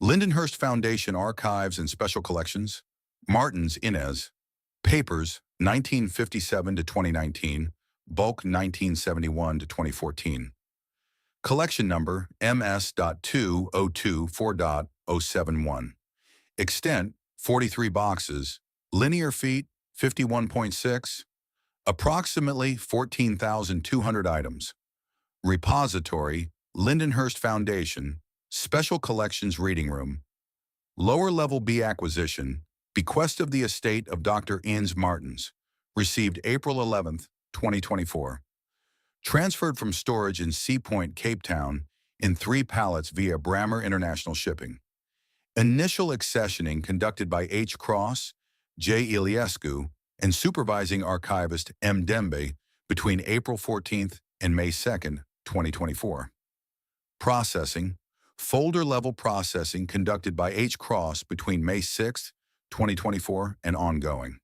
Lindenhurst Foundation Archives and Special Collections, Martins Inez, Papers 1957 to 2019, Bulk 1971 to 2014. Collection number MS.2024.071. Extent 43 boxes, linear feet 51.6, approximately 14,200 items. Repository, Lindenhurst Foundation, Special Collections Reading Room. Lower Level B Acquisition, Bequest of the Estate of Dr. Inez Martins, received April 11, 2024. Transferred from storage in Sea Point, Cape Town, in 3 pallets via Brammer International Shipping. Initial accessioning conducted by H. Cross, J. Iliescu, and supervising archivist M. Dembe between April 14th and May 2nd, 2024. Processing, folder-level processing conducted by H. Cross between May 6th, 2024 and ongoing.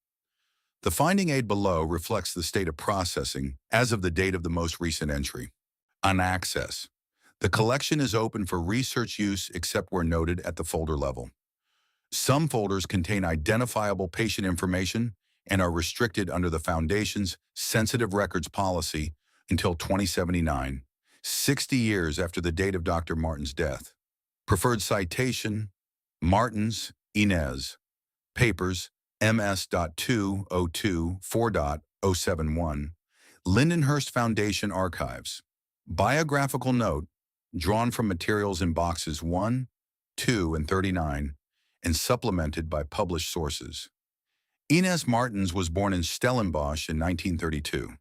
The finding aid below reflects the state of processing as of the date of the most recent entry. On access, the collection is open for research use except where noted at the folder level. Some folders contain identifiable patient information and are restricted under the Foundation's Sensitive Records Policy until 2079, 60 years after the date of Dr. Martins' death. Preferred citation, Martins, Inez. Papers, MS.2024.071, Lindenhurst Foundation Archives. Biographical note, drawn from materials in boxes 1, 2, and 39, and supplemented by published sources. Inez Martins was born in Stellenbosch in 1932.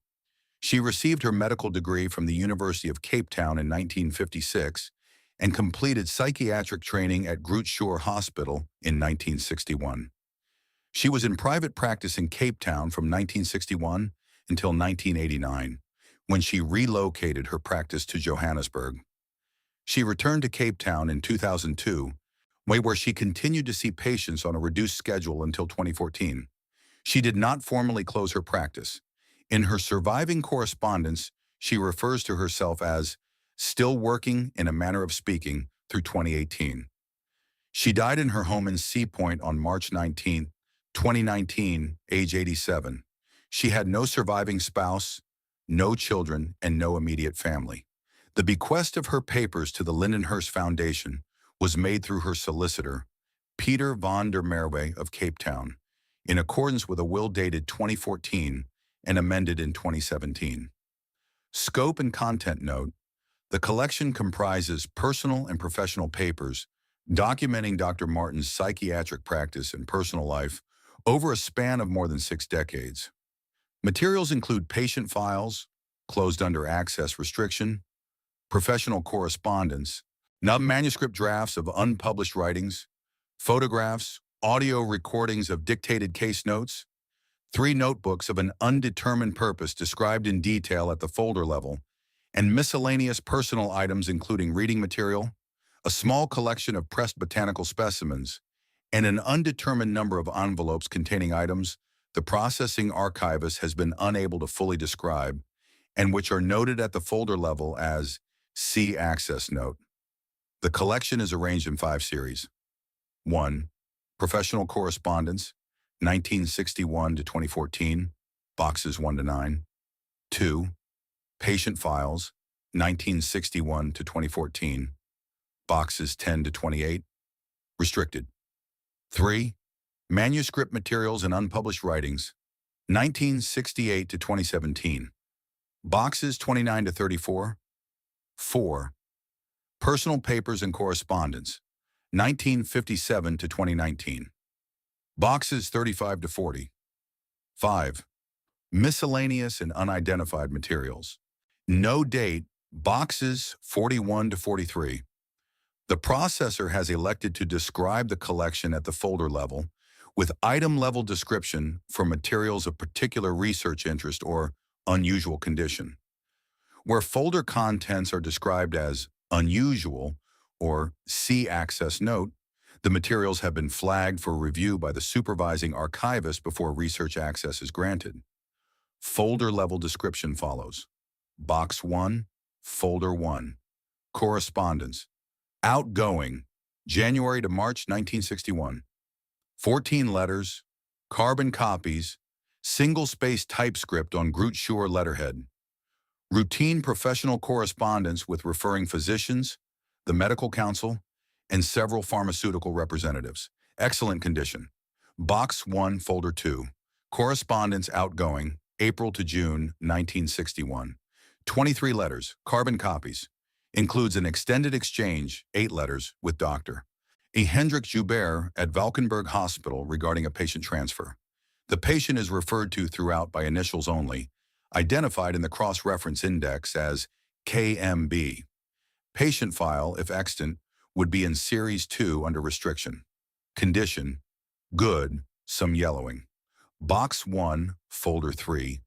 She received her medical degree from the University of Cape Town in 1956 and completed psychiatric training at Groote Schuur Hospital in 1961. She was in private practice in Cape Town from 1961 until 1989, when she relocated her practice to Johannesburg. She returned to Cape Town in 2002, where she continued to see patients on a reduced schedule until 2014. She did not formally close her practice. In her surviving correspondence, she refers to herself as still working in a manner of speaking through 2018. She died in her home in Sea Point on March 19, 2019, age 87. She had no surviving spouse, no children, and no immediate family. The bequest of her papers to the Lindenhurst Foundation was made through her solicitor, Peter van der Merwe of Cape Town, in accordance with a will dated 2014 and amended in 2017. Scope and content note: the collection comprises personal and professional papers documenting Dr. Martins' psychiatric practice and personal life over a span of more than 6 decades. Materials include patient files, closed under access restriction, professional correspondence, manuscript drafts of unpublished writings, photographs, audio recordings of dictated case notes, 3 notebooks of an undetermined purpose described in detail at the folder level, and miscellaneous personal items including reading material, a small collection of pressed botanical specimens, and an undetermined number of envelopes containing items the processing archivist has been unable to fully describe, and which are noted at the folder level as See Access Note. The collection is arranged in 5 series. 1. Professional Correspondence, 1961 to 2014, boxes 1 to 9. 2. Patient Files, 1961 to 2014, boxes 10 to 28, restricted. 3. Manuscript Materials and Unpublished Writings, 1968 to 2017, boxes 29 to 34. 4. Personal Papers and Correspondence, 1957 to 2019, boxes 35 to 40. 5. Miscellaneous and Unidentified Materials, no date, boxes 41 to 43. The processor has elected to describe the collection at the folder level with item-level description for materials of particular research interest or unusual condition. Where folder contents are described as unusual or See Access Note, the materials have been flagged for review by the supervising archivist before research access is granted. Folder-level description follows. Box 1, Folder 1, Correspondence, Outgoing, January to March 1961. 14 letters, carbon copies, single-space typescript on Groot Schuer letterhead. Routine professional correspondence with referring physicians, the medical council, and several pharmaceutical representatives. Excellent condition. Box 1, Folder 2. Correspondence outgoing, April to June 1961. 23 letters, carbon copies. Includes an extended exchange, 8 letters, with Dr. E. Hendrik Joubert at Valkenburg Hospital regarding a patient transfer. The patient is referred to throughout by initials only, identified in the cross-reference index as KMB. Patient file, if extant, would be in Series 2 under restriction. Condition, good, some yellowing. Box 1, Folder 3.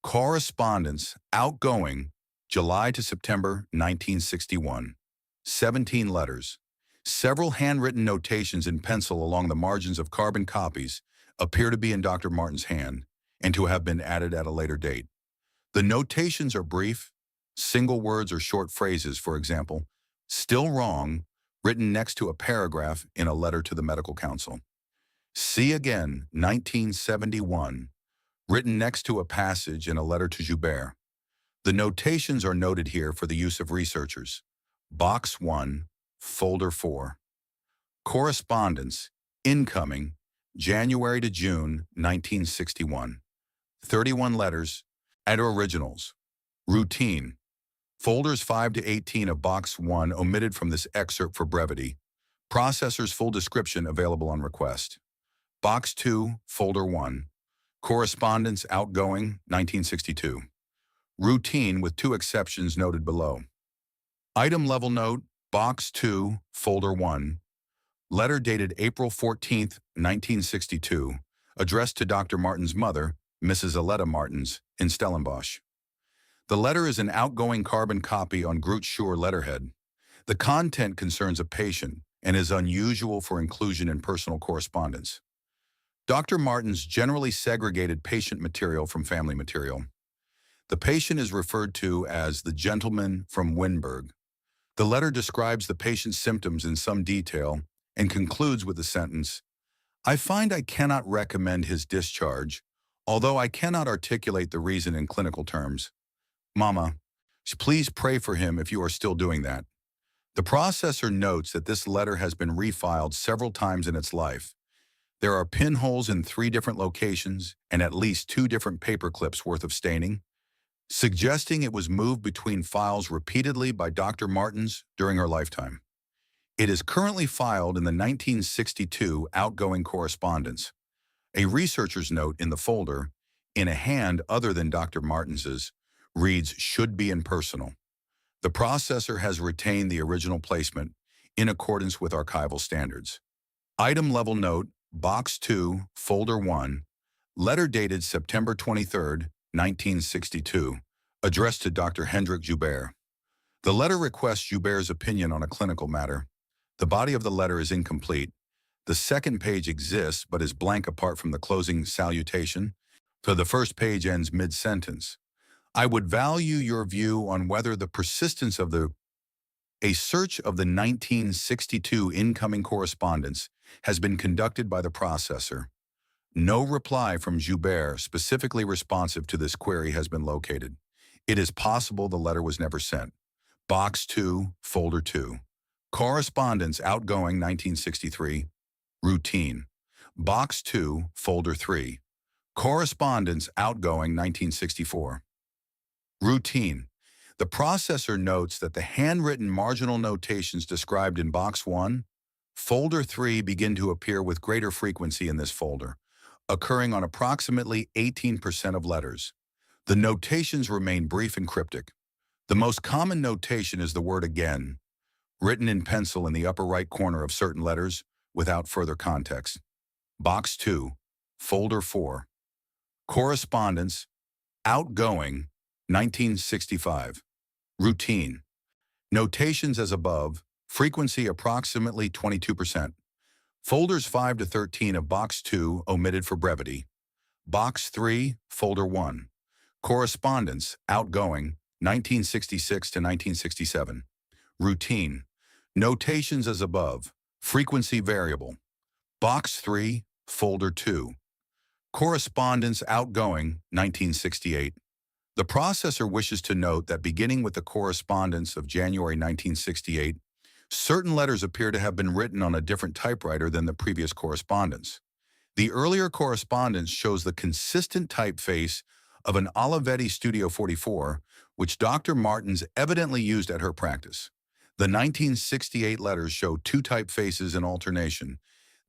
Correspondence, outgoing, July to September 1961. 17 letters. Several handwritten notations in pencil along the margins of carbon copies appear to be in Dr. Martin's hand and to have been added at a later date. The notations are brief, single words or short phrases, for example, still wrong, written next to a paragraph in a letter to the medical council. See again, 1971, written next to a passage in a letter to Joubert. The notations are noted here for the use of researchers. Box 1, Folder 4. Correspondence, incoming, January to June 1961. 31 letters, add originals. Routine. Folders 5 to 18 of Box 1 omitted from this excerpt for brevity. Processor's full description available on request. Box 2, Folder 1. Correspondence outgoing, 1962. Routine with 2 exceptions noted below. Item level note, Box 2, Folder 1. Letter dated April 14, 1962, addressed to Dr. Martin's mother, Mrs. Aletta Martins, in Stellenbosch. The letter is an outgoing carbon copy on Groot Schuer letterhead. The content concerns a patient and is unusual for inclusion in personal correspondence. Dr. Martins generally segregated patient material from family material. The patient is referred to as the gentleman from Winburg. The letter describes the patient's symptoms in some detail and concludes with the sentence, "I find I cannot recommend his discharge, although I cannot articulate the reason in clinical terms. Mama, please pray for him if you are still doing that." The processor notes that this letter has been refiled several times in its life. There are pinholes in 3 different locations and at least 2 different paper clips worth of staining, suggesting it was moved between files repeatedly by Dr. Martins during her lifetime. It is currently filed in the 1962 outgoing correspondence. A researcher's note in the folder, in a hand other than Dr. Martins's, reads "should be impersonal." The processor has retained the original placement in accordance with archival standards. Item level note, Box 2, Folder 1, letter dated September 23, 1962, addressed to Dr. Hendrik Joubert. The letter requests Joubert's opinion on a clinical matter. The body of the letter is incomplete. The second page exists but is blank apart from the closing salutation, so the first page ends mid-sentence. I would value your view on whether the persistence of a search of the 1962 incoming correspondence has been conducted by the processor. No reply from Joubert specifically responsive to this query has been located. It is possible the letter was never sent. Box 2, Folder 2. Correspondence outgoing 1963. Routine. Box 2, Folder 3. Correspondence outgoing 1964. Routine. The processor notes that the handwritten marginal notations described in Box 1, Folder 3 begin to appear with greater frequency in this folder, occurring on approximately 18% of letters. The notations remain brief and cryptic. The most common notation is the word "again," written in pencil in the upper right corner of certain letters without further context. Box 2, Folder 4. Correspondence, outgoing, 1965. Routine. Notations as above, frequency approximately 22%. Folders 5 to 13 of Box 2 omitted for brevity. Box 3, Folder 1. Correspondence, outgoing, 1966 to 1967. Routine. Notations as above, Frequency variable. Box 3, folder 2. Correspondence outgoing, 1968. The processor wishes to note that beginning with the correspondence of January 1968, certain letters appear to have been written on a different typewriter than the previous correspondence. The earlier correspondence shows the consistent typeface of an Olivetti Studio 44, which Dr. Martins evidently used at her practice. The 1968 letters show two typefaces in alternation,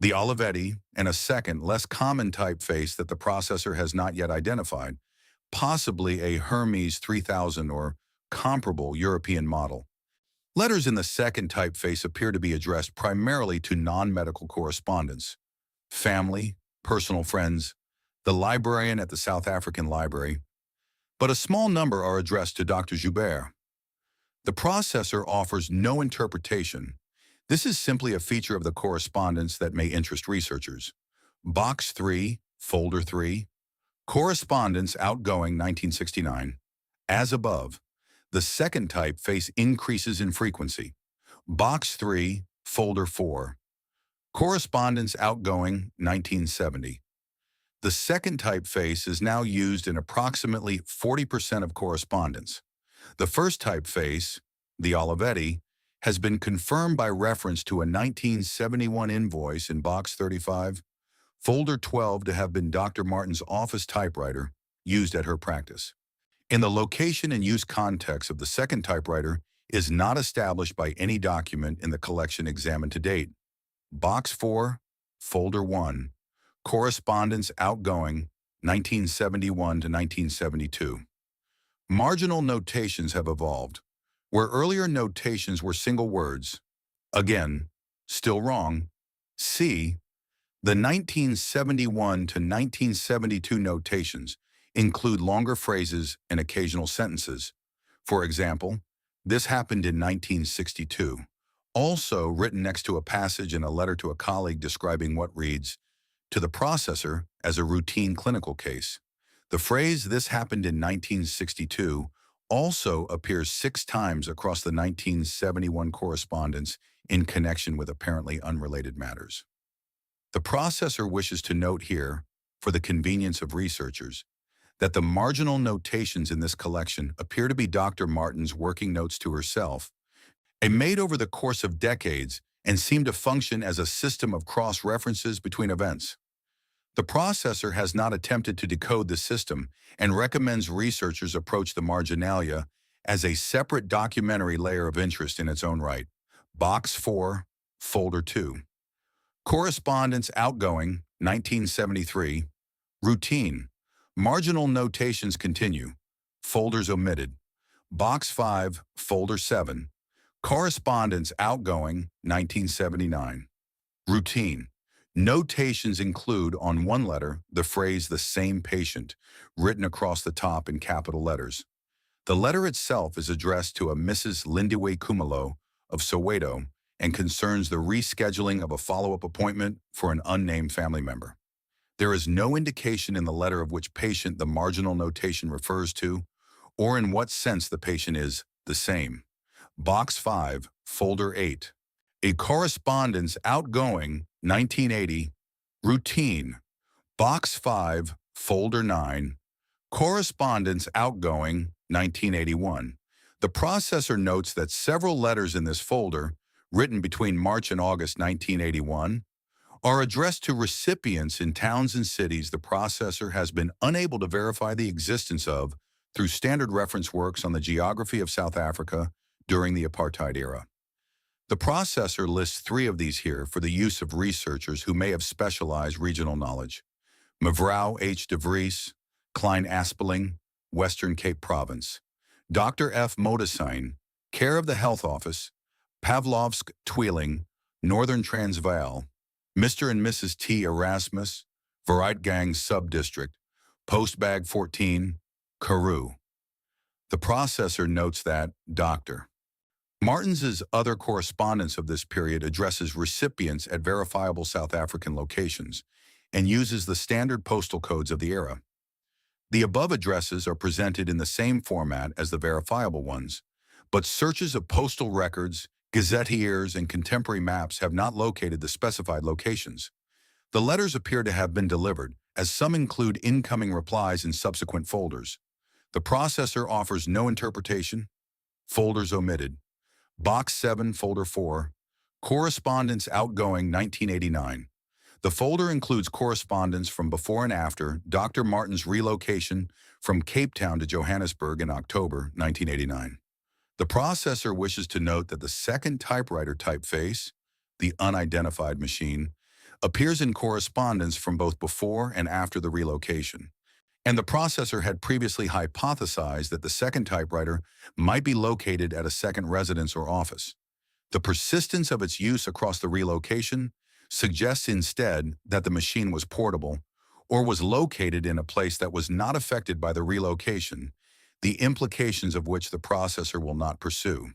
the Olivetti and a second, less common typeface that the processor has not yet identified, possibly a Hermes 3000 or comparable European model. Letters in the second typeface appear to be addressed primarily to non-medical correspondence, family, personal friends, the librarian at the South African Library, but a small number are addressed to Dr. Joubert. The processor offers no interpretation. This is simply a feature of the correspondence that may interest researchers. Box 3, folder 3, correspondence outgoing 1969. As above, the second typeface increases in frequency. Box 3, folder 4, correspondence outgoing 1970. The second typeface is now used in approximately 40% of correspondence. The first typeface, the Olivetti, has been confirmed by reference to a 1971 invoice in Box 35, folder 12 to have been Dr. Martin's office typewriter used at her practice. In the location and use context of the second typewriter is not established by any document in the collection examined to date. Box 4, folder 1, correspondence outgoing 1971 to 1972. Marginal notations have evolved. Where earlier notations were single words, again, still wrong, see, the 1971 to 1972 notations include longer phrases and occasional sentences. For example, this happened in 1962, also written next to a passage in a letter to a colleague describing what reads, to the processor as a routine clinical case. The phrase, "this happened in 1962, also appears 6 times across the 1971 correspondence in connection with apparently unrelated matters. The processor wishes to note here, for the convenience of researchers, that the marginal notations in this collection appear to be Dr. Martin's working notes to herself, made over the course of decades and seem to function as a system of cross-references between events. The processor has not attempted to decode the system and recommends researchers approach the marginalia as a separate documentary layer of interest in its own right. Box 4, folder 2. Correspondence outgoing, 1973. Routine. Marginal notations continue. Folders omitted. Box 5, folder 7. Correspondence outgoing, 1979. Routine. Notations include, on one letter, the phrase "the same patient," written across the top in capital letters. The letter itself is addressed to a Mrs. Lindiwe Kumalo of Soweto and concerns the rescheduling of a follow-up appointment for an unnamed family member. There is no indication in the letter of which patient the marginal notation refers to, or in what sense the patient is the same. Box 5, folder 8. A correspondence outgoing, 1980. Routine. Box 5, folder 9. Correspondence outgoing, 1981. The processor notes that several letters in this folder, written between March and August 1981, are addressed to recipients in towns and cities the processor has been unable to verify the existence of through standard reference works on the geography of South Africa during the apartheid era. The processor lists 3 of these here for the use of researchers who may have specialized regional knowledge. Mevrouw H. de Vries, Klein Aspeling, Western Cape Province. Dr. F. Modesijn, care of the Health Office, Pavlovsk, Tweeling, Northern Transvaal. Mr. and Mrs. T. Erasmus, Vooruitgang Subdistrict, Postbag 14, Karoo. The processor notes that Dr. Martins's other correspondence of this period addresses recipients at verifiable South African locations and uses the standard postal codes of the era. The above addresses are presented in the same format as the verifiable ones, but searches of postal records Gazetteers and contemporary maps have not located the specified locations. The letters appear to have been delivered, as some include incoming replies in subsequent folders. The processor offers no interpretation. Folders omitted. Box 7, Folder 4. Correspondence outgoing 1989. The folder includes correspondence from before and after Dr. Martin's relocation from Cape Town to Johannesburg in October 1989. The processor wishes to note that the second typewriter typeface, the unidentified machine, appears in correspondence from both before and after the relocation, and the processor had previously hypothesized that the second typewriter might be located at a second residence or office. The persistence of its use across the relocation suggests instead that the machine was portable or was located in a place that was not affected by the relocation, the implications of which the processor will not pursue.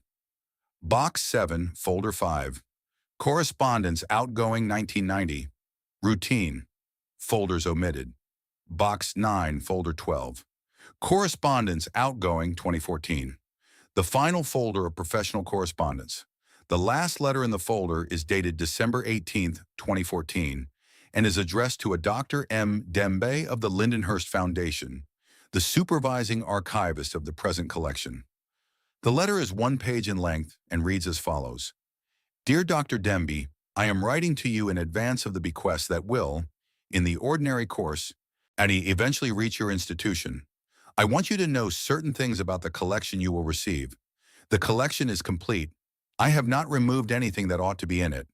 Box 7, Folder 5. Correspondence outgoing 1990. Routine. Folders omitted. Box 9, Folder 12. Correspondence outgoing 2014. The final folder of professional correspondence. The last letter in the folder is dated December 18, 2014, and is addressed to a Dr. M. Dembe of the Lindenhurst Foundation, the supervising archivist of the present collection. The letter is 1 page in length and reads as follows. Dear Dr. Dembe, I am writing to you in advance of the bequest that will, in the ordinary course, and eventually reach your institution. I want you to know certain things about the collection you will receive. The collection is complete. I have not removed anything that ought to be in it.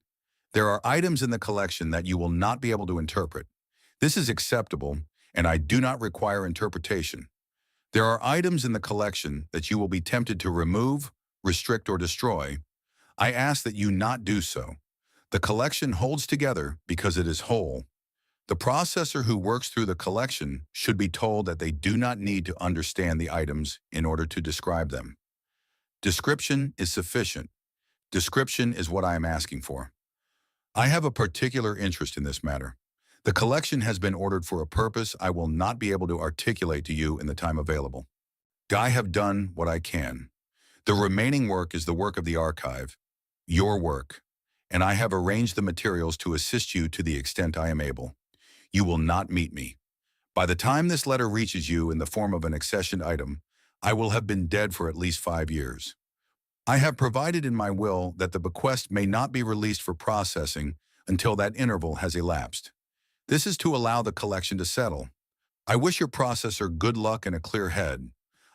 There are items in the collection that you will not be able to interpret. This is acceptable, and I do not require interpretation. There are items in the collection that you will be tempted to remove, restrict, or destroy. I ask that you not do so. The collection holds together because it is whole. The processor who works through the collection should be told that they do not need to understand the items in order to describe them. Description is sufficient. Description is what I am asking for. I have a particular interest in this matter. The collection has been ordered for a purpose I will not be able to articulate to you in the time available. I have done what I can. The remaining work is the work of the archive, your work, and I have arranged the materials to assist you to the extent I am able. You will not meet me. By the time this letter reaches you in the form of an accessioned item, I will have been dead for at least 5 years. I have provided in my will that the bequest may not be released for processing until that interval has elapsed. This is to allow the collection to settle. I wish your processor good luck and a clear head.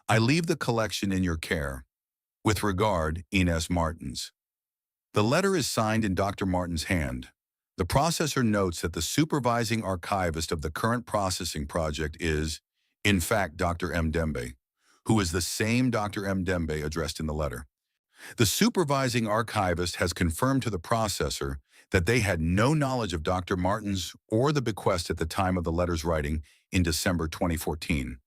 I leave the collection in your care. With regard, Ines Martins. The letter is signed in Dr. Martin's hand. The processor notes that the supervising archivist of the current processing project is, in fact, Dr. M. Dembe, who is the same Dr. M. Dembe addressed in the letter. The supervising archivist has confirmed to the processor that they had no knowledge of Dr. Martin's or the bequest at the time of the letter's writing in December 2014.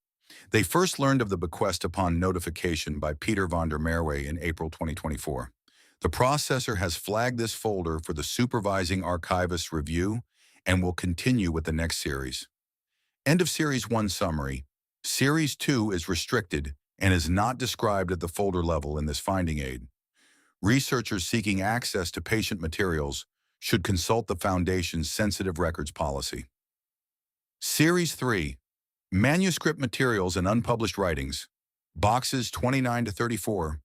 They first learned of the bequest upon notification by Peter von der Merwe in April 2024. The processor has flagged this folder for the supervising archivist's review and will continue with the next series. End of Series 1 summary. Series 2 is restricted and is not described at the folder level in this finding aid. Researchers seeking access to patient materials should consult the Foundation's Sensitive Records Policy. Series 3. Manuscript Materials and Unpublished Writings. Boxes 29 to 34.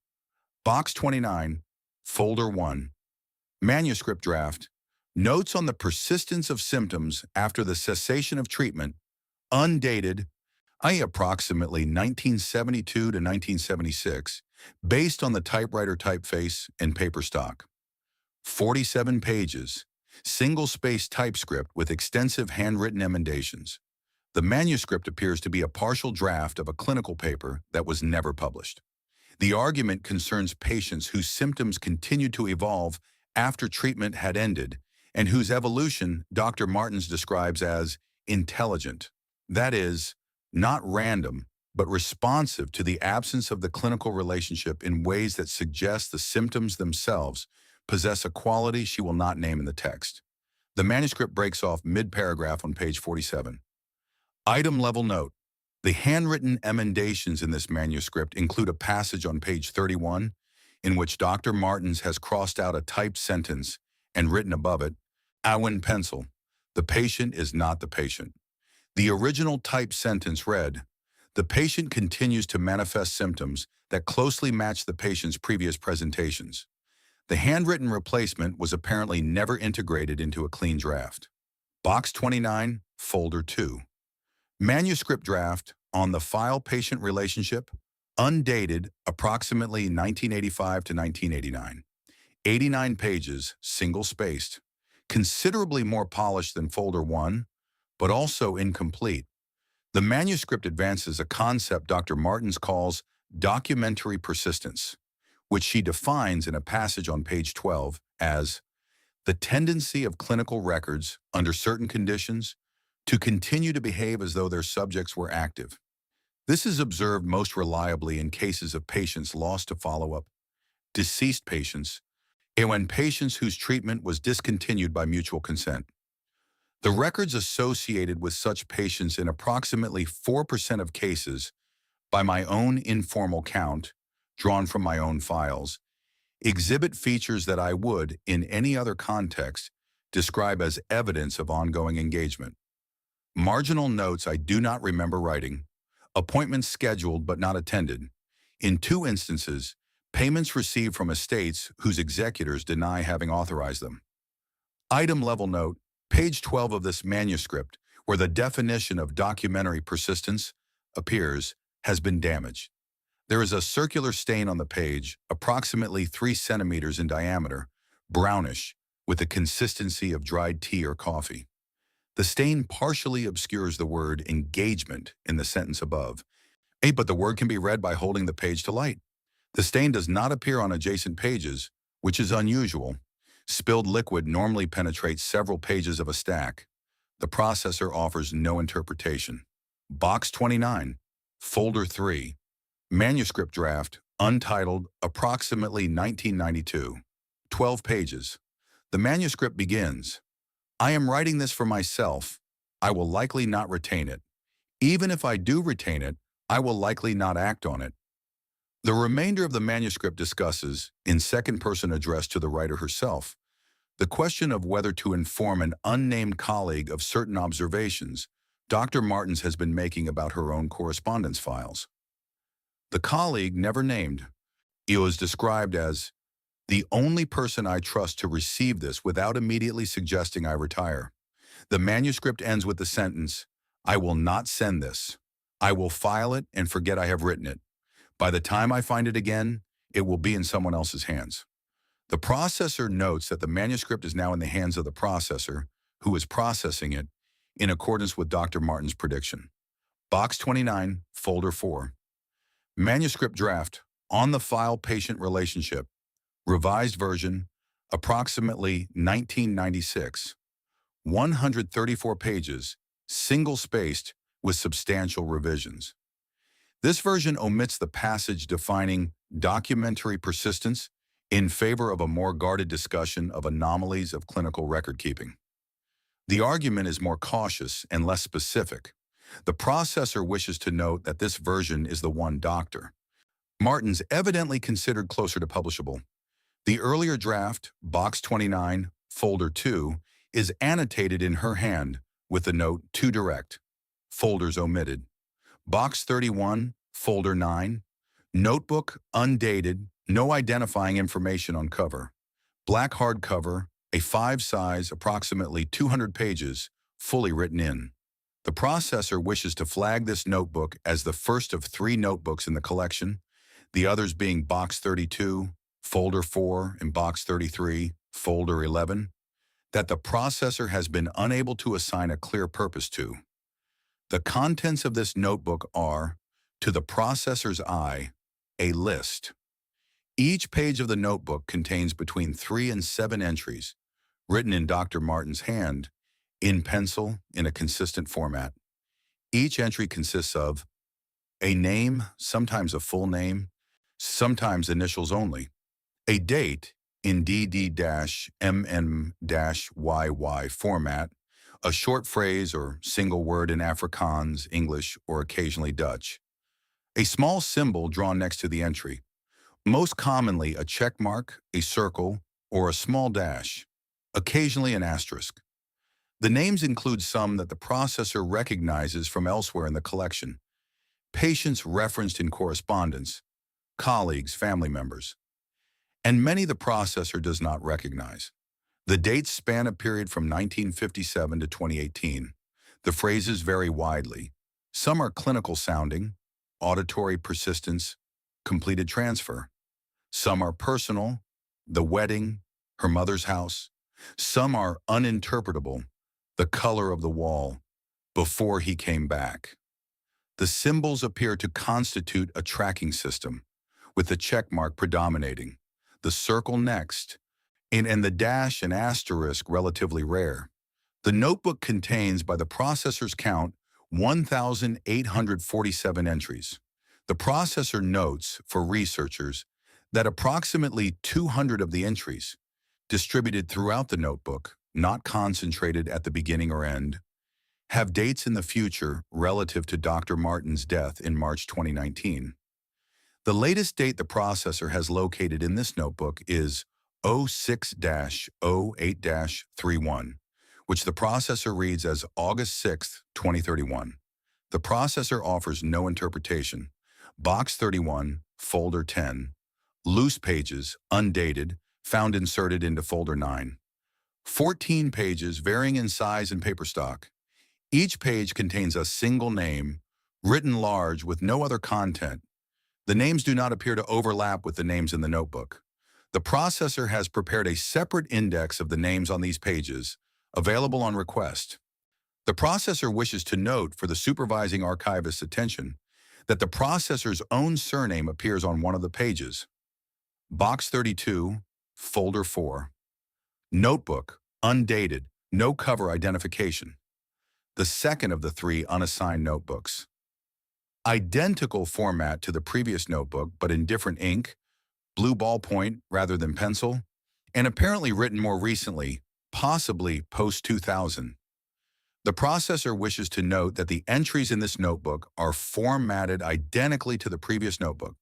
Box 29, Folder 1. Manuscript Draft. Notes on the persistence of symptoms after the cessation of treatment, undated, i.e. approximately 1972 to 1976, based on the typewriter typeface and paper stock. 47 pages, single-space typescript with extensive handwritten emendations. The manuscript appears to be a partial draft of a clinical paper that was never published. The argument concerns patients whose symptoms continued to evolve after treatment had ended and whose evolution Dr. Martins describes as intelligent. That is, not random, but responsive to the absence of the clinical relationship in ways that suggest the symptoms themselves possess a quality she will not name in the text. The manuscript breaks off mid-paragraph on page 47. Item level note. The handwritten emendations in this manuscript include a passage on page 31 in which Dr. Martins has crossed out a typed sentence and written above it, "Awen pencil, the patient is not the patient." The original typed sentence read, "The patient continues to manifest symptoms that closely match the patient's previous presentations." The handwritten replacement was apparently never integrated into a clean draft. Box 29, Folder 2. Manuscript draft on the file-patient relationship, undated, approximately 1985 to 1989. 89 pages, single-spaced, considerably more polished than Folder 1, but also incomplete. The manuscript advances a concept Dr. Martins calls documentary persistence, which she defines in a passage on page 12 as the tendency of clinical records, under certain conditions, to continue to behave as though their subjects were active. This is observed most reliably in cases of patients lost to follow-up, deceased patients, and when patients whose treatment was discontinued by mutual consent. The records associated with such patients in approximately 4% of cases, by my own informal count, drawn from my own files, exhibit features that I would, in any other context, describe as evidence of ongoing engagement. Marginal notes I do not remember writing, appointments scheduled but not attended. In 2 instances, payments received from estates whose executors deny having authorized them. Item level note, page 12 of this manuscript, where the definition of documentary persistence appears, has been damaged. There is a circular stain on the page, approximately 3 centimeters in diameter, brownish, with the consistency of dried tea or coffee. The stain partially obscures the word engagement in the sentence above, but the word can be read by holding the page to light. The stain does not appear on adjacent pages, which is unusual. Spilled liquid normally penetrates several pages of a stack. The processor offers no interpretation. Box 29, Folder 3. Manuscript draft, untitled, approximately 1992. 12 pages. The manuscript begins, "I am writing this for myself. I will likely not retain it. Even if I do retain it, I will likely not act on it." The remainder of the manuscript discusses, in second-person address to the writer herself, the question of whether to inform an unnamed colleague of certain observations Dr. Martins has been making about her own correspondence files. The colleague, never named, it was described as the only person I trust to receive this without immediately suggesting I retire. The manuscript ends with the sentence, "I will not send this. I will file it and forget I have written it. By the time I find it again, it will be in someone else's hands." The processor notes that the manuscript is now in the hands of the processor, who is processing it, in accordance with Dr. Martins' prediction. Box 29, Folder 4. Manuscript draft, on the file-patient relationship, revised version, approximately 1996. 134 pages, single-spaced, with substantial revisions. This version omits the passage defining documentary persistence in favor of a more guarded discussion of anomalies of clinical record-keeping. The argument is more cautious and less specific. The processor wishes to note that this version is the one Dr. Martins evidently considered closer to publishable. The earlier draft, Box 29, Folder 2, is annotated in her hand with the note "To direct." Folders omitted. Box 31, Folder 9, notebook, undated, no identifying information on cover. Black hardcover, a 5 size, approximately 200 pages, fully written in. The processor wishes to flag this notebook as the first of 3 notebooks in the collection, the others being Box 32, Folder 4, and Box 33, Folder 11, that the processor has been unable to assign a clear purpose to. The contents of this notebook are, to the processor's eye, a list. Each page of the notebook contains between 3 and 7 entries, written in Dr. Martins' hand, in pencil, in a consistent format. Each entry consists of a name, sometimes a full name, sometimes initials only, a date in DD-MM-YY format, a short phrase or single word in Afrikaans, English, or occasionally Dutch, a small symbol drawn next to the entry, Most commonly a check mark, a circle, or a small dash, occasionally an asterisk. The names include some that the processor recognizes from elsewhere in the collection, patients referenced in correspondence, colleagues, family members, and many the processor does not recognize. The dates span a period from 1957 to 2018. The phrases vary widely. Some are clinical sounding, auditory persistence, completed transfer. Some are personal, the wedding, her mother's house. Some are uninterpretable, the color of the wall, before he came back. The symbols appear to constitute a tracking system, with the check mark predominating, the circle next, and the dash and asterisk relatively rare. The notebook contains, by the processor's count, 1,847 entries. The processor notes, for researchers, that approximately 200 of the entries, distributed throughout the notebook, not concentrated at the beginning or end, have dates in the future relative to Dr. Martin's death in March 2019. The latest date the processor has located in this notebook is 06-08-31, which the processor reads as August 6, 2031. The processor offers no interpretation. Box 31, folder 10. Loose pages, undated, found inserted into folder 9. 14 pages varying in size and paper stock. Each page contains a single name, written large with no other content. The names do not appear to overlap with the names in the notebook. The processor has prepared a separate index of the names on these pages, available on request. The processor wishes to note for the supervising archivist's attention that the processor's own surname appears on one of the pages. Box 32, folder 4. Notebook, undated, no cover identification. The second of the 3 unassigned notebooks. Identical format to the previous notebook, but in different ink, blue ballpoint rather than pencil, and apparently written more recently, possibly post-2000. The processor wishes to note that the entries in this notebook are formatted identically to the previous notebook,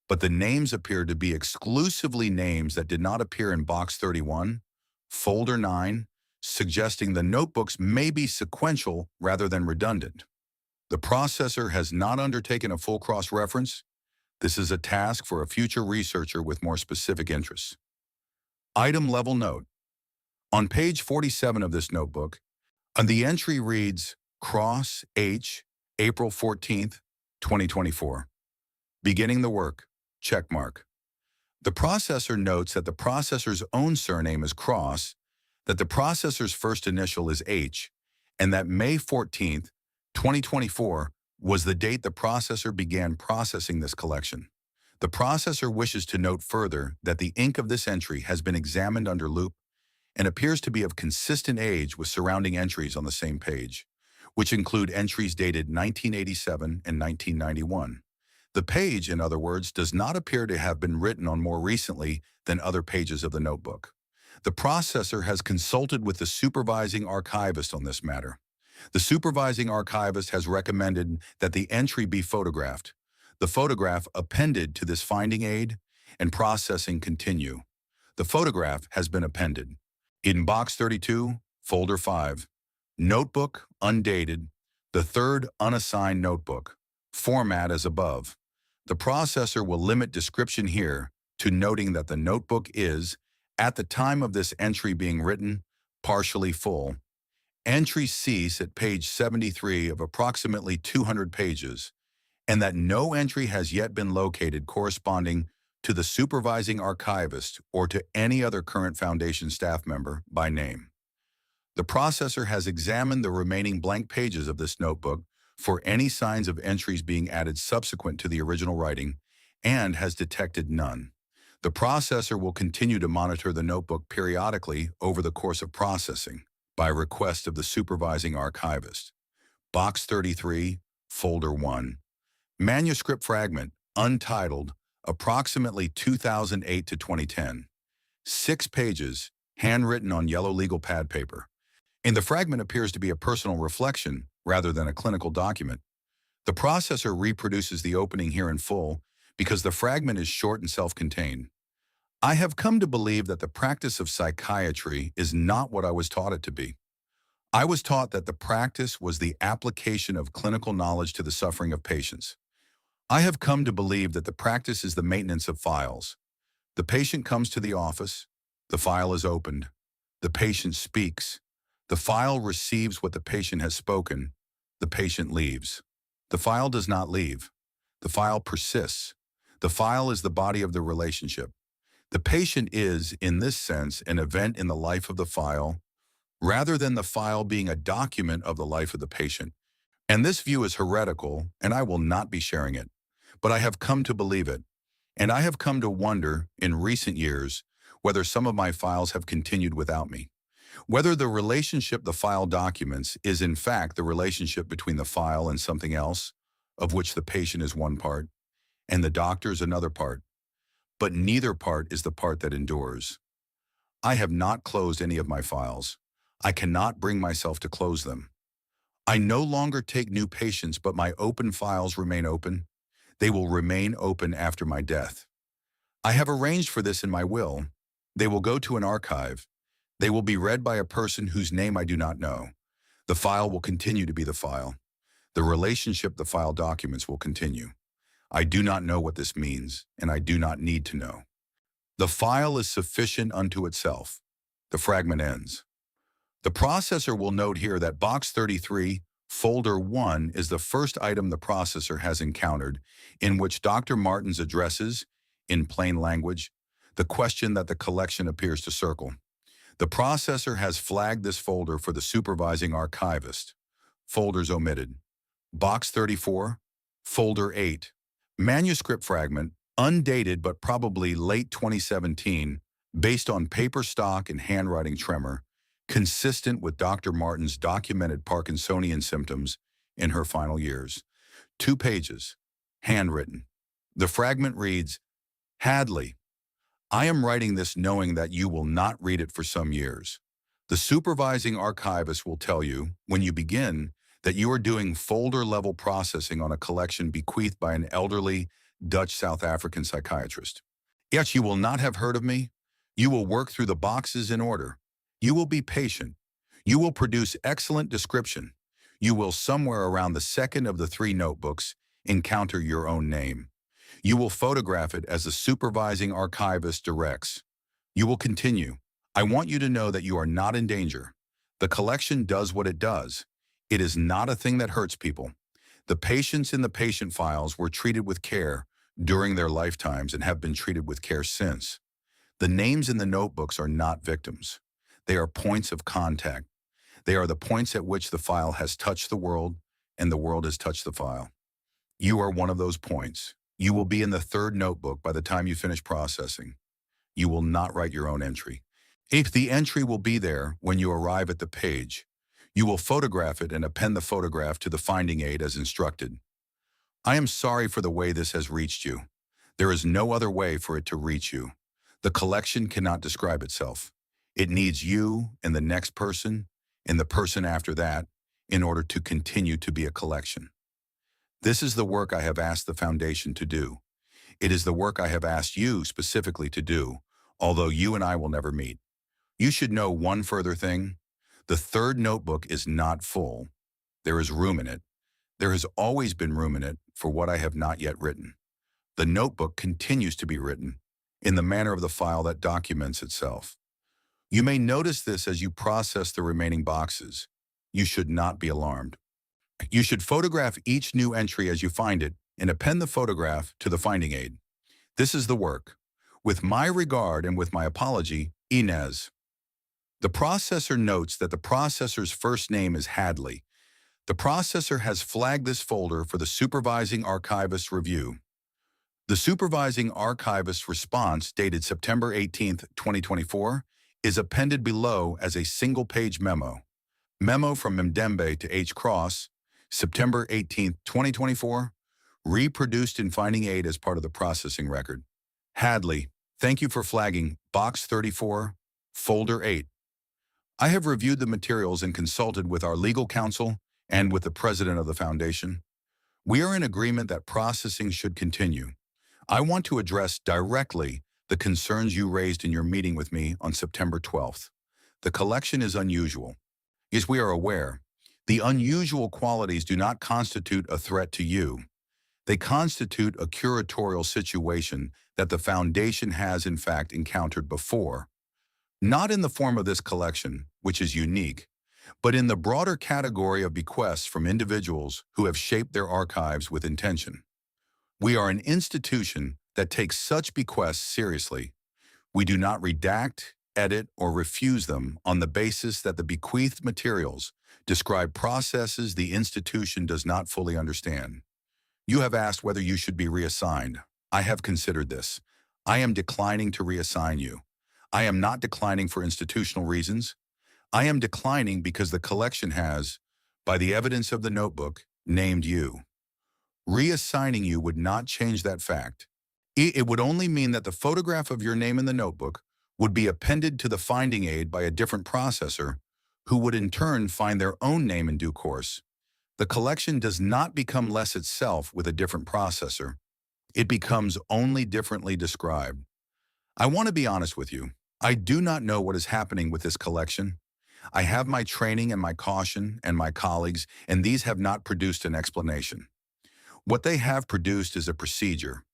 but the names appear to be exclusively names that did not appear in Box 31, Folder 9, suggesting the notebooks may be sequential rather than redundant. The processor has not undertaken a full cross-reference. This is a task for a future researcher with more specific interests. Item level note. On page 47 of this notebook, the entry reads Cross H, April 14th, 2024. Beginning the work, checkmark. The processor notes that the processor's own surname is Cross, that the processor's first initial is H, and that May 14th, 2024 was the date the processor began processing this collection. The processor wishes to note further that the ink of this entry has been examined under lupe and appears to be of consistent age with surrounding entries on the same page, which include entries dated 1987 and 1991. The page, in other words, does not appear to have been written on more recently than other pages of the notebook. The processor has consulted with the supervising archivist on this matter. The supervising archivist has recommended that the entry be photographed, the photograph appended to this finding aid, and processing continue. The photograph has been appended. In Box 32, Folder 5, Notebook, undated, the third unassigned notebook, format as above. The processor will limit description here to noting that the notebook is, at the time of this entry being written, partially full. Entries cease at page 73 of approximately 200 pages, and that no entry has yet been located corresponding to the supervising archivist or to any other current Foundation staff member by name. The processor has examined the remaining blank pages of this notebook for any signs of entries being added subsequent to the original writing and has detected none. The processor will continue to monitor the notebook periodically over the course of processing by request of the supervising archivist. Box 33, Folder 1. Manuscript fragment, untitled, approximately 2008 to 2010. 6 pages, handwritten on yellow legal pad paper. And the fragment appears to be a personal reflection rather than a clinical document. The processor reproduces the opening here in full, because the fragment is short and self-contained. I have come to believe that the practice of psychiatry is not what I was taught it to be. I was taught that the practice was the application of clinical knowledge to the suffering of patients. I have come to believe that the practice is the maintenance of files. The patient comes to the office, the file is opened, the patient speaks, the file receives what the patient has spoken, the patient leaves. The file does not leave. The file persists. The file is the body of the relationship. The patient is, in this sense, an event in the life of the file, rather than the file being a document of the life of the patient. And this view is heretical, and I will not be sharing it. But I have come to believe it. And I have come to wonder, in recent years, whether some of my files have continued without me. Whether the relationship the file documents is in fact the relationship between the file and something else, of which the patient is one part, and the doctor is another part. But neither part is the part that endures. I have not closed any of my files. I cannot bring myself to close them. I no longer take new patients, but my open files remain open. They will remain open after my death. I have arranged for this in my will. They will go to an archive. They will be read by a person whose name I do not know. The file will continue to be the file. The relationship the file documents will continue. I do not know what this means, and I do not need to know. The file is sufficient unto itself. The fragment ends. The processor will note here that box 33, folder 1 is the first item the processor has encountered in which Dr. Martens addresses, in plain language, the question that the collection appears to circle. The processor has flagged this folder for the supervising archivist. Folders omitted. Box 34, folder 8, manuscript fragment, undated but probably late 2017, based on paper stock and handwriting tremor, consistent with Dr. Martens' documented Parkinsonian symptoms in her final years. 2 pages, handwritten. The fragment reads, Hadley, I am writing this knowing that you will not read it for some years. The supervising archivist will tell you, when you begin, that you are doing folder-level processing on a collection bequeathed by an elderly Dutch South African psychiatrist. Yet you will not have heard of me. You will work through the boxes in order. You will be patient. You will produce excellent description. You will, somewhere around the second of the 3 notebooks, encounter your own name. You will photograph it as the supervising archivist directs. You will continue. I want you to know that you are not in danger. The collection does what it does. It is not a thing that hurts people. The patients in the patient files were treated with care during their lifetimes and have been treated with care since. The names in the notebooks are not victims. They are points of contact. They are the points at which the file has touched the world and the world has touched the file. You are one of those points. You will be in the 3rd notebook by the time you finish processing. You will not write your own entry. If the entry will be there when you arrive at the page, you will photograph it and append the photograph to the finding aid as instructed. I am sorry for the way this has reached you. There is no other way for it to reach you. The collection cannot describe itself. It needs you and the next person and the person after that in order to continue to be a collection. This is the work I have asked the Foundation to do. It is the work I have asked you specifically to do, although you and I will never meet. You should know one further thing. The 3rd notebook is not full. There is room in it. There has always been room in it for what I have not yet written. The notebook continues to be written in the manner of the file that documents itself. You may notice this as you process the remaining boxes. You should not be alarmed. You should photograph each new entry as you find it and append the photograph to the finding aid. This is the work. With my regard and with my apology, Inez. The processor notes that the processor's first name is Hadley. The processor has flagged this folder for the supervising archivist's review. The supervising archivist's response, dated September 18, 2024, is appended below as a single-page memo. Memo from Mdembe to H. Cross, September 18, 2024, reproduced in finding aid as part of the processing record. Hadley, thank you for flagging Box 34, Folder 8. I have reviewed the materials and consulted with our legal counsel and with the president of the Foundation. We are in agreement that processing should continue. I want to address directly the concerns you raised in your meeting with me on September 12th. The collection is unusual. Yes, we are aware. The unusual qualities do not constitute a threat to you. They constitute a curatorial situation that the Foundation has in fact encountered before. Not in the form of this collection, which is unique, but in the broader category of bequests from individuals who have shaped their archives with intention. We are an institution that takes such bequests seriously. We do not redact, edit, or refuse them on the basis that the bequeathed materials describe processes the institution does not fully understand. You have asked whether you should be reassigned. I have considered this. I am declining to reassign you. I am not declining for institutional reasons. I am declining because the collection has, by the evidence of the notebook, named you. Reassigning you would not change that fact. It would only mean that the photograph of your name in the notebook would be appended to the finding aid by a different processor, who would in turn find their own name in due course. The collection does not become less itself with a different processor. It becomes only differently described. I want to be honest with you. I do not know what is happening with this collection. I have my training and my caution and my colleagues, and these have not produced an explanation. What they have produced is a procedure.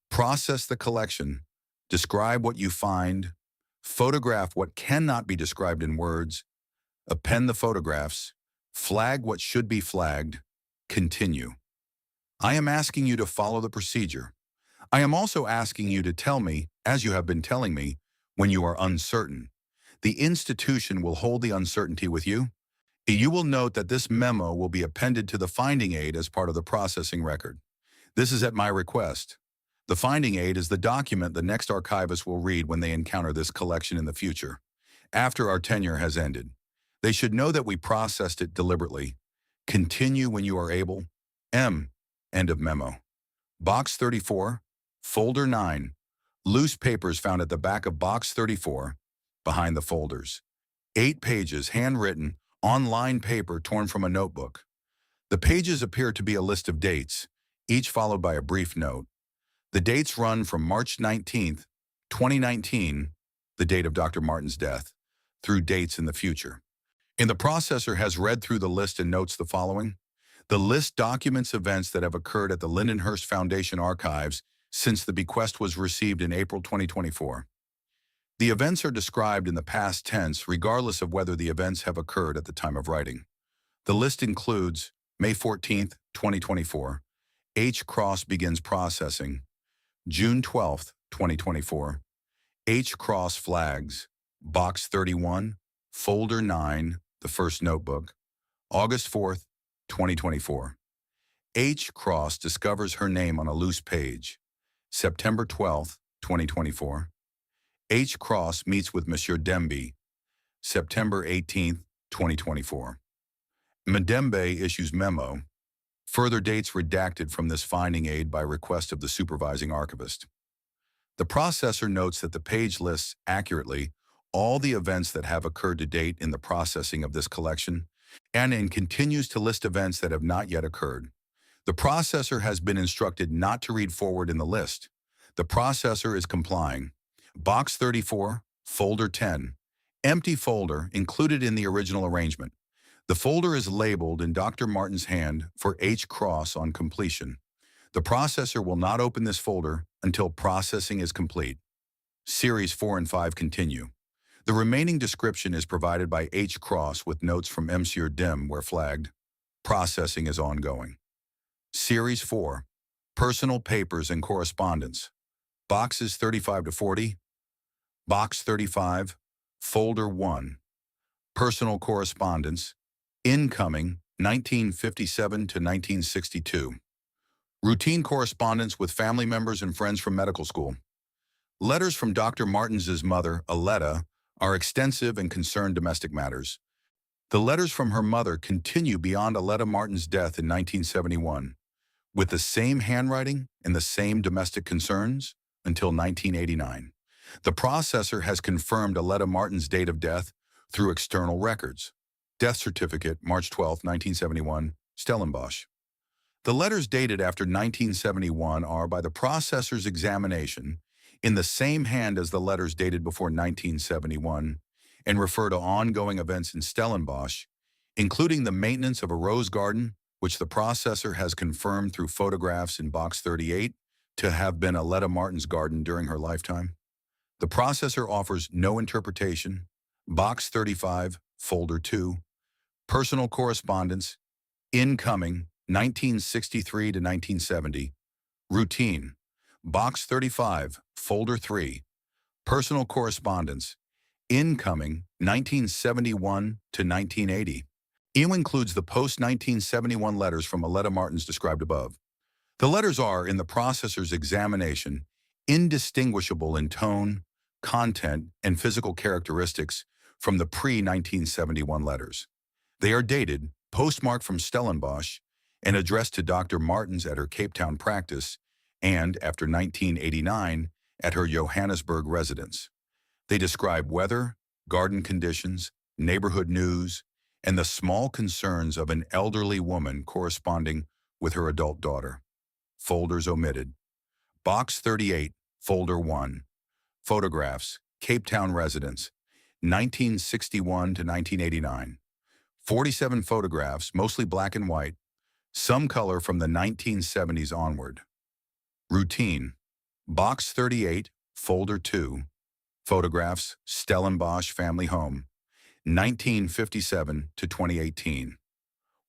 Process the collection, describe what you find, photograph what cannot be described in words, append the photographs, flag what should be flagged, continue. I am asking you to follow the procedure. I am also asking you to tell me, as you have been telling me, when you are uncertain. The institution will hold the uncertainty with you. You will note that this memo will be appended to the finding aid as part of the processing record. This is at my request. The finding aid is the document the next archivist will read when they encounter this collection in the future, after our tenure has ended. They should know that we processed it deliberately. Continue when you are able. M. End of memo. Box 34, Folder 9. Loose papers found at the back of Box 34, behind the folders. 8 pages, handwritten, on-line paper torn from a notebook. The pages appear to be a list of dates, each followed by a brief note. The dates run from March 19th, 2019, the date of Dr. Martin's death, through dates in the future. And the processor has read through the list and notes the following. The list documents events that have occurred at the Lindenhurst Foundation archives since the bequest was received in April 2024. The events are described in the past tense regardless of whether the events have occurred at the time of writing. The list includes May 14th, 2024. H. Cross begins processing. June 12th, 2024. H. Cross flags. Box 31, Folder 9, the first notebook. August 4th, 2024. H. Cross discovers her name on a loose page. September 12th, 2024. H. Cross meets with Monsieur Demby. September 18th, 2024. Madembe issues memo. Further dates redacted from this finding aid by request of the supervising archivist. The processor notes that the page lists accurately all the events that have occurred to date in the processing of this collection, and continues to list events that have not yet occurred. The processor has been instructed not to read forward in the list. The processor is complying. Box 34, Folder 10. Empty folder included in the original arrangement. The folder is labeled in Dr. Martin's hand for H. Cross on completion. The processor will not open this folder until processing is complete. Series 4 and 5 continue. The remaining description is provided by H. Cross with notes from Monsieur Dim where flagged. Processing is ongoing. Series 4. Personal papers and correspondence. Boxes 35 to 40. Box 35. Folder 1. Personal correspondence. Incoming 1957 to 1962. Routine correspondence with family members and friends from medical school. Letters from Dr. Martin's mother, Aletta, are extensive and concern domestic matters. The letters from her mother continue beyond Aletta Martin's death in 1971, with the same handwriting and the same domestic concerns until 1989. The processor has confirmed Aletta Martin's date of death through external records. Death certificate, March 12, 1971, Stellenbosch. The letters dated after 1971 are, by the processor's examination, in the same hand as the letters dated before 1971 and refer to ongoing events in Stellenbosch, including the maintenance of a rose garden, which the processor has confirmed through photographs in Box 38 to have been Aletta Martin's garden during her lifetime. The processor offers no interpretation. Box 35, Folder 2, Personal Correspondence, Incoming, 1963 to 1970. Routine. Box 35, Folder 3, Personal Correspondence, Incoming, 1971 to 1980. EU includes the post-1971 letters from Aletta Martins described above. The letters are, in the processor's examination, indistinguishable in tone, content, and physical characteristics from the pre-1971 letters. They are dated, postmarked from Stellenbosch, and addressed to Dr. Martins at her Cape Town practice and, after 1989, at her Johannesburg residence. They describe weather, garden conditions, neighborhood news, and the small concerns of an elderly woman corresponding with her adult daughter. Folders omitted. Box 38, Folder 1. Photographs, Cape Town residence, 1961 to 1989. 47 photographs, mostly black and white, some color from the 1970s onward. Routine. Box 38, Folder 2. Photographs, Stellenbosch family home, 1957 to 2018.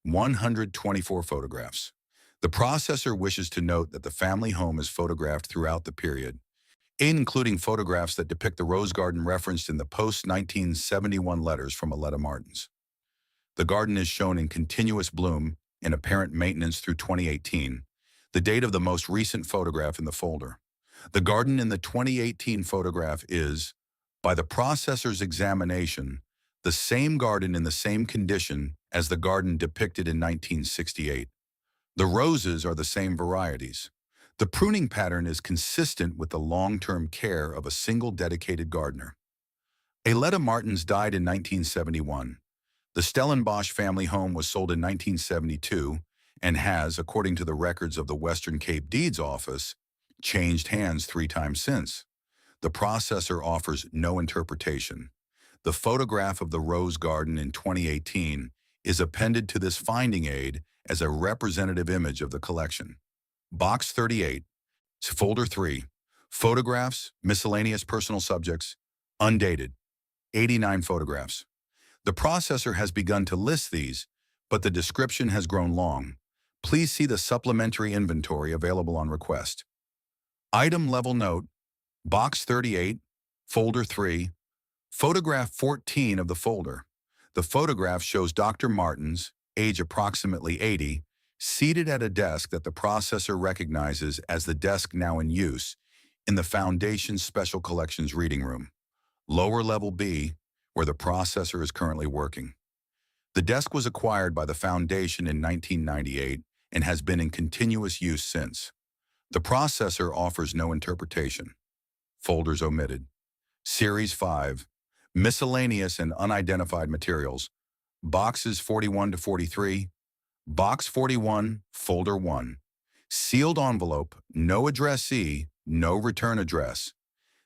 124 photographs. The processor wishes to note that the family home is photographed throughout the period, including photographs that depict the rose garden referenced in the post-1971 letters from Aletta Martins. The garden is shown in continuous bloom and apparent maintenance through 2018, the date of the most recent photograph in the folder. The garden in the 2018 photograph is, by the processor's examination, the same garden in the same condition as the garden depicted in 1968. The roses are the same varieties. The pruning pattern is consistent with the long-term care of a single dedicated gardener. Aletta Martins died in 1971. The Stellenbosch family home was sold in 1972 and has, according to the records of the Western Cape Deeds Office, changed hands 3 times since. The processor offers no interpretation. The photograph of the rose garden in 2018 is appended to this finding aid as a representative image of the collection. Box 38, Folder 3, Photographs, Miscellaneous Personal Subjects, Undated, 89 photographs. The processor has begun to list these, but the description has grown long. Please see the supplementary inventory available on request. Item level note, Box 38, Folder 3, Photograph 14 of the folder. The photograph shows Dr. Martins, age approximately 80, seated at a desk that the processor recognizes as the desk now in use in the Foundation's Special Collections Reading Room, lower level B, where the processor is currently working. The desk was acquired by the Foundation in 1998 and has been in continuous use since. The processor offers no interpretation. Folders omitted. Series 5, Miscellaneous and Unidentified Materials, Boxes 41 to 43, Box 41, Folder 1. Sealed envelope, no addressee, no return address.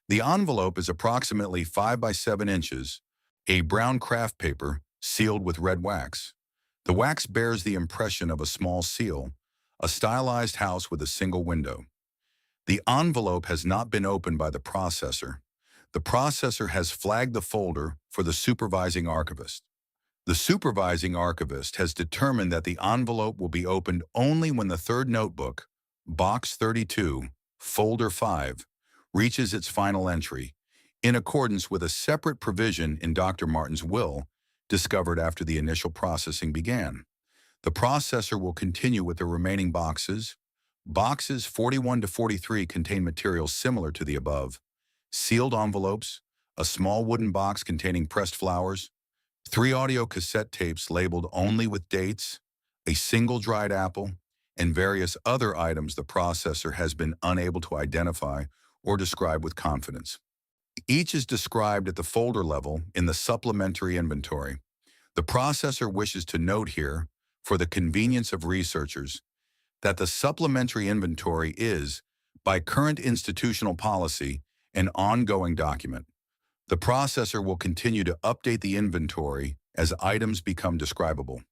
The envelope is approximately 5 by 7 inches, a brown craft paper sealed with red wax. The wax bears the impression of a small seal, a stylized house with a single window. The envelope has not been opened by the processor. The processor has flagged the folder for the supervising archivist. The supervising archivist has determined that the envelope will be opened only when the third notebook, Box 32, Folder 5, reaches its final entry, in accordance with a separate provision in Dr. Martin's will, discovered after the initial processing began. The processor will continue with the remaining boxes. Boxes 41 to 43 contain materials similar to the above: sealed envelopes, a small wooden box containing pressed flowers, 3 audio cassette tapes labeled only with dates, a single dried apple, and various other items the processor has been unable to identify or describe with confidence. Each is described at the folder level in the supplementary inventory. The processor wishes to note here, for the convenience of researchers, that the supplementary inventory is, by current institutional policy, an ongoing document. The processor will continue to update the inventory as items become describable.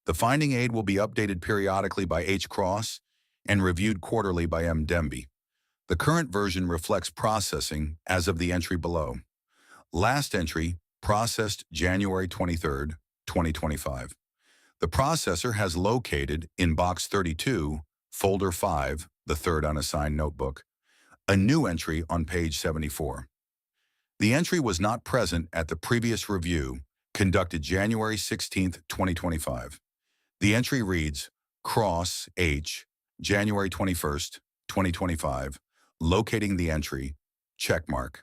The finding aid will be updated periodically by H. Cross and reviewed quarterly by M. Demby. The current version reflects processing as of the entry below. Last entry, processed January 23, 2025. The processor has located in Box 32, Folder 5, the third unassigned notebook, a new entry on page 74. The entry was not present at the previous review, conducted January 16, 2025. The entry reads, Cross H, January 21st, 2025, locating the entry, checkmark.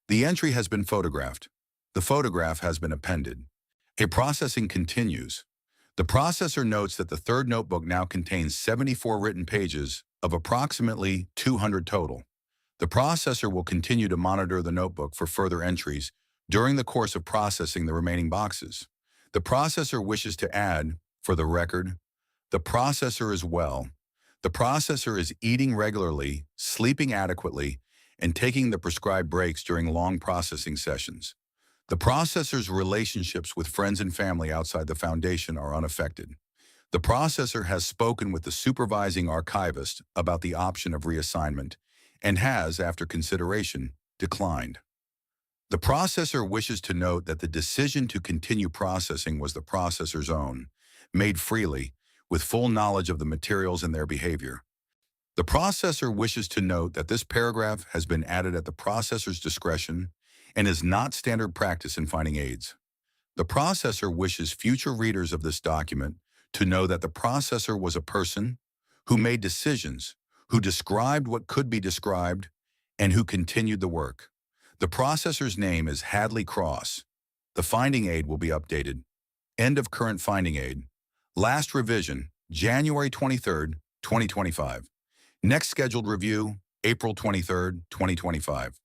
The entry has been photographed. The photograph has been appended. A processing continues. The processor notes that the third notebook now contains 74 written pages of approximately 200 total. The processor will continue to monitor the notebook for further entries during the course of processing the remaining boxes. The processor wishes to add, for the record, the processor is well. The processor is eating regularly, sleeping adequately, and taking the prescribed breaks during long processing sessions. The processor's relationships with friends and family outside the Foundation are unaffected. The processor has spoken with the supervising archivist about the option of reassignment and has, after consideration, declined. The processor wishes to note that the decision to continue processing was the processor's own, made freely, with full knowledge of the materials and their behavior. The processor wishes to note that this paragraph has been added at the processor's discretion and is not standard practice in finding aids. The processor wishes future readers of this document to know that the processor was a person who made decisions, who described what could be described, and who continued the work. The processor's name is Hadley Cross. The finding aid will be updated. End of current finding aid. Last revision, January 23, 2025. Next scheduled review, April 23, 2025.